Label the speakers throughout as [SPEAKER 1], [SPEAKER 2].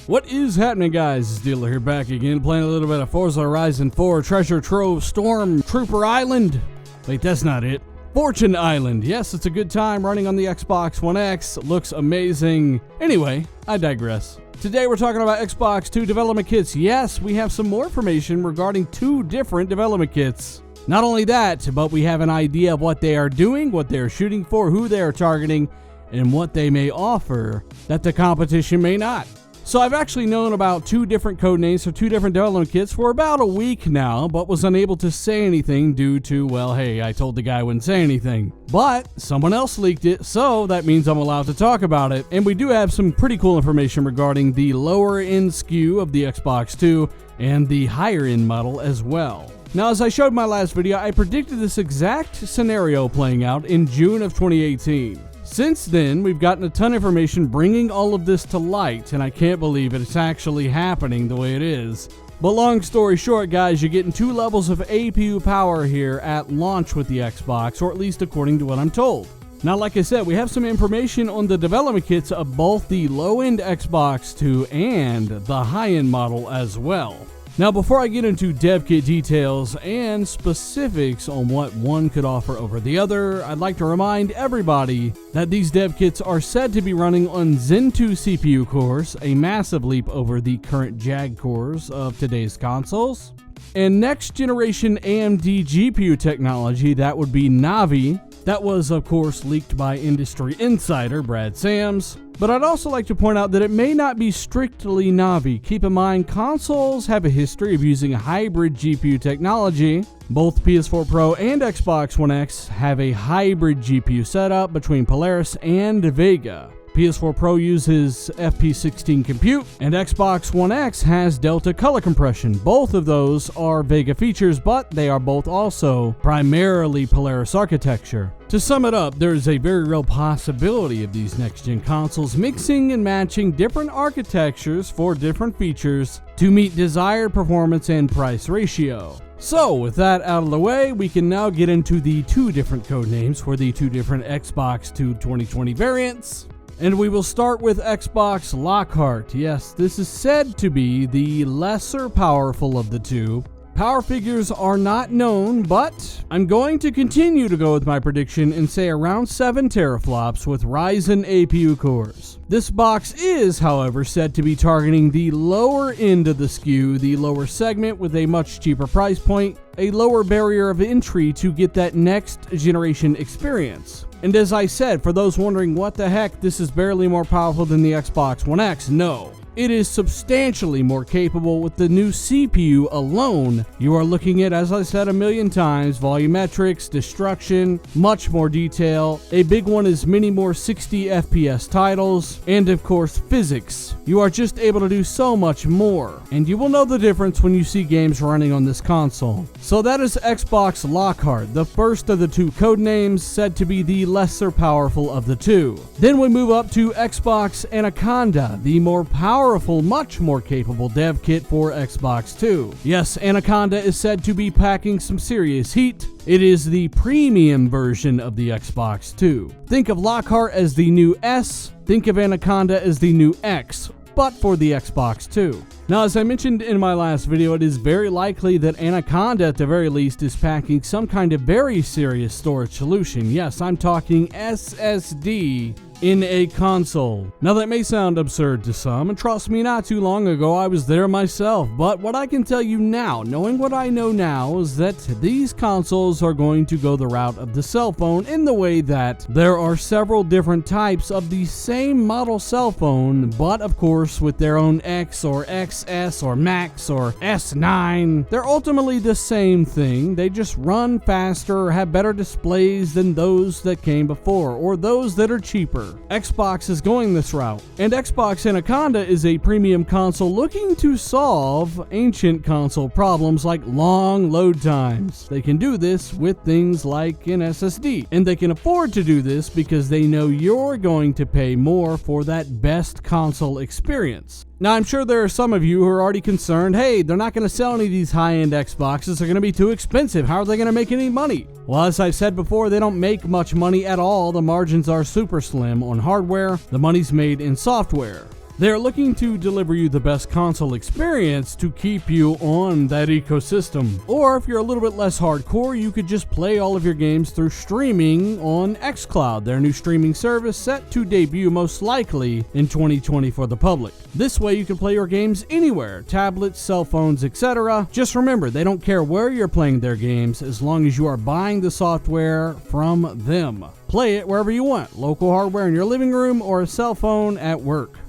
[SPEAKER 1] What is happening, guys? It's Dealer here, back again, playing a little bit of Forza Horizon 4 Treasure Trove Storm Trooper Island. Wait, that's not it. Fortune Island. Yes, it's a good time running on the Xbox One X. Looks amazing. Anyway, I digress. Today we're talking about Xbox 2 development kits. Yes, we have some more information regarding 2 different development kits. Not only that, but we have an idea of what they are doing, what they are shooting for, who they are targeting, and what they may offer that the competition may not. So I've actually known about 2 different code names for 2 different development kits for about a week now, but was unable to say anything due to, well, hey, I told the guy I wouldn't say anything. But someone else leaked it, so that means I'm allowed to talk about it. And we do have some pretty cool information regarding the lower end SKU of the Xbox 2 and the higher end model as well. Now, as I showed in my last video, I predicted this exact scenario playing out in June of 2018. Since then, we've gotten a ton of information bringing all of this to light, and I can't believe it's actually happening the way it is. But long story short, guys, you're getting 2 levels of APU power here at launch with the Xbox, or at least according to what I'm told. Now, like I said, we have some information on the development kits of both the low-end Xbox 2 and the high-end model as well. Now, before I get into dev kit details and specifics on what one could offer over the other, I'd like to remind everybody that these dev kits are said to be running on Zen 2 CPU cores, a massive leap over the current Jag cores of today's consoles, and next generation AMD GPU technology, that would be Navi. That was, of course, leaked by industry insider Brad Sams. But I'd also like to point out that it may not be strictly Navi. Keep in mind, consoles have a history of using hybrid GPU technology. Both PS4 Pro and Xbox One X have a hybrid GPU setup between Polaris and Vega. PS4 Pro uses FP16 compute, and Xbox One X has Delta color compression. Both of those are Vega features, but they are both also primarily Polaris architecture. To sum it up, there is a very real possibility of these next-gen consoles mixing and matching different architectures for different features to meet desired performance and price ratio. So, with that out of the way, we can now get into the 2 different code names for the 2 different Xbox 2 2020 variants. And we will start with Xbox Lockhart. Yes, this is said to be the lesser powerful of the 2. Power figures are not known, but I'm going to continue to go with my prediction and say around 7 teraflops with Ryzen APU cores. This box is, however, said to be targeting the lower end of the SKU, the lower segment with a much cheaper price point, a lower barrier of entry to get that next generation experience. And as I said, for those wondering what the heck, this is barely more powerful than the Xbox One X, no. It is substantially more capable with the new CPU alone. You are looking at, as I said a million times, volumetrics, destruction, much more detail. A big one is many more 60 FPS titles, and of course physics. You are just able to do so much more, and you will know the difference when you see games running on this console. So that is Xbox Lockhart, the first of the 2 code names, said to be the lesser powerful of the 2. Then we move up to Xbox Anaconda, the more powerful, much more capable dev kit for Xbox 2. Yes, Anaconda is said to be packing some serious heat. It is the premium version of the Xbox 2. Think of Lockhart as the new S, think of Anaconda as the new X, but for the Xbox 2. Now, as I mentioned in my last video, it is very likely that Anaconda, at the very least, is packing some kind of very serious storage solution. Yes, I'm talking SSD in a console. Now, that may sound absurd to some, and trust me, not too long ago I was there myself, but what I can tell you now, knowing what I know now, is that these consoles are going to go the route of the cell phone in the way that there are several different types of the same model cell phone, but of course with their own X or XS or Max or S9. They're ultimately the same thing, they just run faster or have better displays than those that came before, or those that are cheaper. Xbox is going this route, and Xbox Anaconda is a premium console looking to solve ancient console problems like long load times. They can do this with things like an SSD, and they can afford to do this because they know you're going to pay more for that best console experience. Now, I'm sure there are some of you who are already concerned, hey, they're not going to sell any of these high-end Xboxes, they're going to be too expensive, how are they going to make any money? Well, as I've said before, they don't make much money at all. The margins are super slim on hardware, the money's made in software. They are looking to deliver you the best console experience to keep you on that ecosystem. Or if you're a little bit less hardcore, you could just play all of your games through streaming on xCloud, their new streaming service set to debut most likely in 2020 for the public. This way you can play your games anywhere, tablets, cell phones, etc. Just remember, they don't care where you're playing their games as long as you are buying the software from them. Play it wherever you want, local hardware in your living room or a cell phone at work.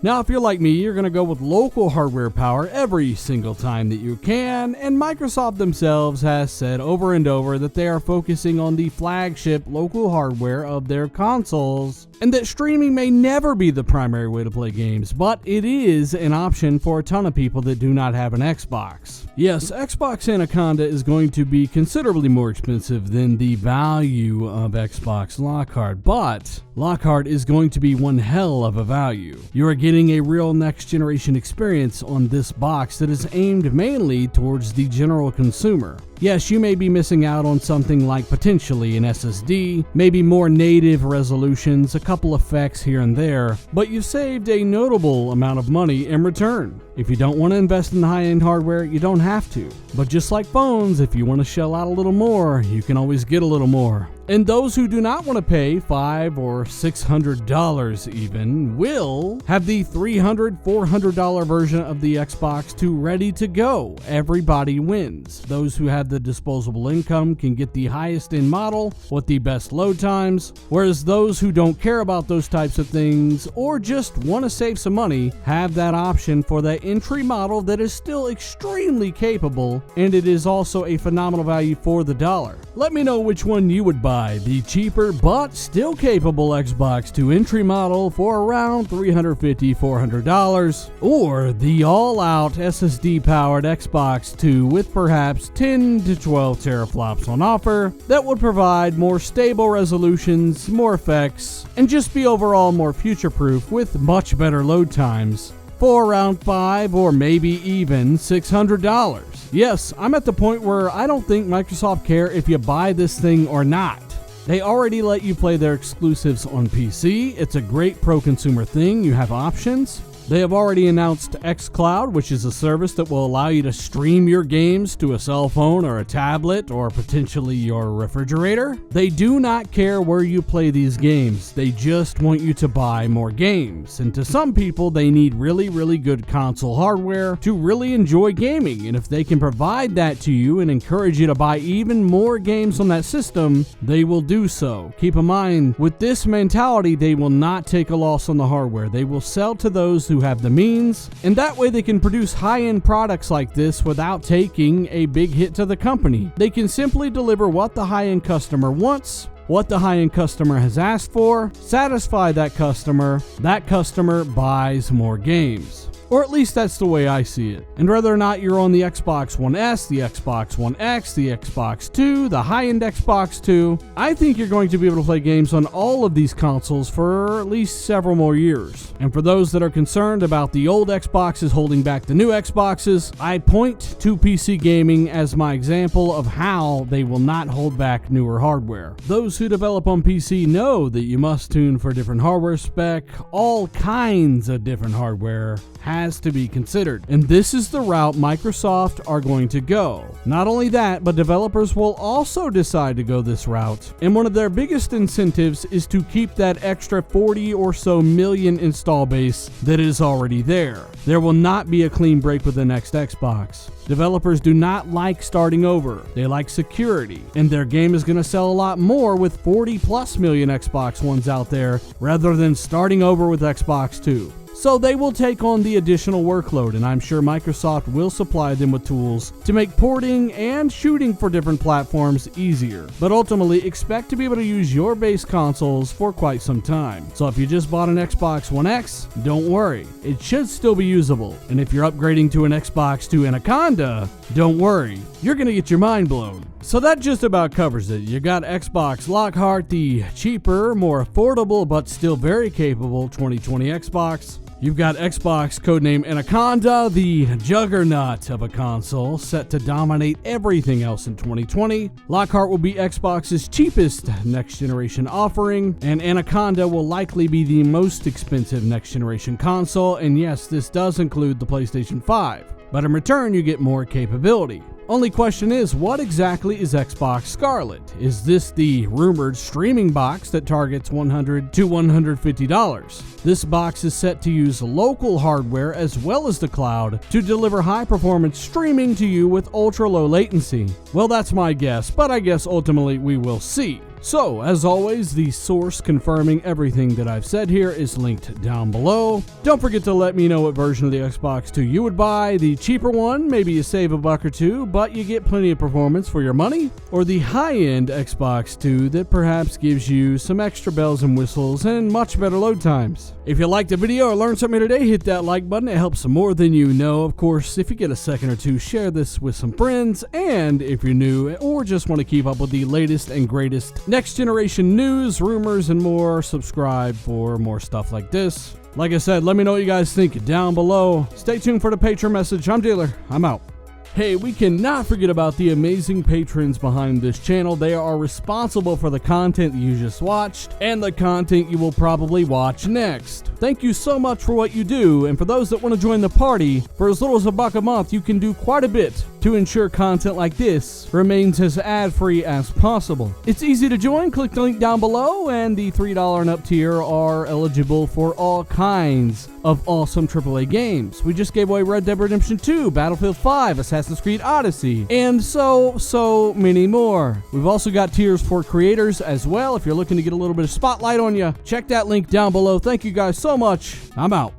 [SPEAKER 1] Now, if you're like me, you're going to go with local hardware power every single time that you can, and Microsoft themselves has said over and over that they are focusing on the flagship local hardware of their consoles, and that streaming may never be the primary way to play games, but it is an option for a ton of people that do not have an Xbox. Yes, Xbox Anaconda is going to be considerably more expensive than the value of Xbox Lockhart, but Lockhart is going to be one hell of a value. You are getting a real next generation experience on this box that is aimed mainly towards the general consumer. Yes, you may be missing out on something like potentially an SSD, maybe more native resolutions, a couple effects here and there, but you've saved a notable amount of money in return. If you don't want to invest in the high-end hardware, you don't have to. But just like phones, if you want to shell out a little more, you can always get a little more. And those who do not want to pay $500 or $600 even will have the $300, $400 version of the Xbox 2 ready to go. Everybody wins. Those who have the disposable income can get the highest end model with the best load times, whereas those who don't care about those types of things or just want to save some money have that option for that entry model that is still extremely capable, and it is also a phenomenal value for the dollar. Let me know which one you would buy, the cheaper but still capable Xbox 2 entry model for around $350, $400, or the all-out SSD-powered Xbox 2 with perhaps 10 to 12 teraflops on offer that would provide more stable resolutions, more effects, and just be overall more future-proof with much better load times for around $500 or maybe even $600. Yes, I'm at the point where I don't think Microsoft care if you buy this thing or not. They already let you play their exclusives on PC. It's a great pro-consumer thing. You have options. They have already announced xCloud, which is a service that will allow you to stream your games to a cell phone or a tablet or potentially your refrigerator. They do not care where you play these games. They just want you to buy more games. And to some people, they need really, really good console hardware to really enjoy gaming. And if they can provide that to you and encourage you to buy even more games on that system, they will do so. Keep in mind, with this mentality, they will not take a loss on the hardware. They will sell to those who have the means, and that way they can produce high-end products like this without taking a big hit to the company. They can simply deliver what the high-end customer wants, what the high-end customer has asked for, satisfy that customer buys more games. Or at least that's the way I see it. And whether or not you're on the Xbox One S, the Xbox One X, the Xbox 2, the high-end Xbox 2, I think you're going to be able to play games on all of these consoles for at least several more years. And for those that are concerned about the old Xboxes holding back the new Xboxes, I point to PC gaming as my example of how they will not hold back newer hardware. Those who develop on PC know that you must tune for different hardware spec, all kinds of different hardware has to be considered. And this is the route Microsoft are going to go. Not only that, but developers will also decide to go this route. And one of their biggest incentives is to keep that extra 40 or so million install base that is already there. There will not be a clean break with the next Xbox. Developers do not like starting over. They like security. And their game is going to sell a lot more with 40 plus million Xbox Ones out there rather than starting over with Xbox 2. So they will take on the additional workload, and I'm sure Microsoft will supply them with tools to make porting and shooting for different platforms easier. But ultimately, expect to be able to use your base consoles for quite some time. So if you just bought an Xbox One X, don't worry. It should still be usable. And if you're upgrading to an Xbox 2 Anaconda, don't worry. You're going to get your mind blown. So that just about covers it. You got Xbox Lockhart, the cheaper, more affordable, but still very capable 2020 Xbox. You've got Xbox, codename Anaconda, the juggernaut of a console, set to dominate everything else in 2020. Lockhart will be Xbox's cheapest next-generation offering, and Anaconda will likely be the most expensive next-generation console, and yes, this does include the PlayStation 5. But in return, you get more capability. Only question is, what exactly is Xbox Scarlett? Is this the rumored streaming box that targets $100 to $150? This box is set to use local hardware as well as the cloud to deliver high-performance streaming to you with ultra-low latency. Well, that's my guess, but I guess ultimately we will see. So, as always, the source confirming everything that I've said here is linked down below. Don't forget to let me know what version of the Xbox 2 you would buy. The cheaper one, maybe you save a buck or two, but you get plenty of performance for your money. Or the high-end Xbox 2 that perhaps gives you some extra bells and whistles and much better load times. If you liked the video or learned something today, hit that like button. It helps more than you know. Of course, if you get a second or two, share this with some friends. And if you're new or just want to keep up with the latest and greatest next generation news, rumors, and more, subscribe for more stuff like this. Like I said, let me know what you guys think down below. Stay tuned for the Patron message. I'm Dealer. I'm out. Hey, we cannot forget about the amazing patrons behind this channel. They are responsible for the content you just watched and the content you will probably watch next. Thank you so much for what you do, and for those that want to join the party, for as little as $1 a month, you can do quite a bit to ensure content like this remains as ad-free as possible. It's easy to join. Click the link down below, and the $3 and up tier are eligible for all kinds of awesome AAA games. We just gave away Red Dead Redemption 2, Battlefield 5, Assassin's Creed Odyssey, and so many more. We've also got tiers for creators as well. If you're looking to get a little bit of spotlight on you, check that link down below. Thank you guys so much. I'm out.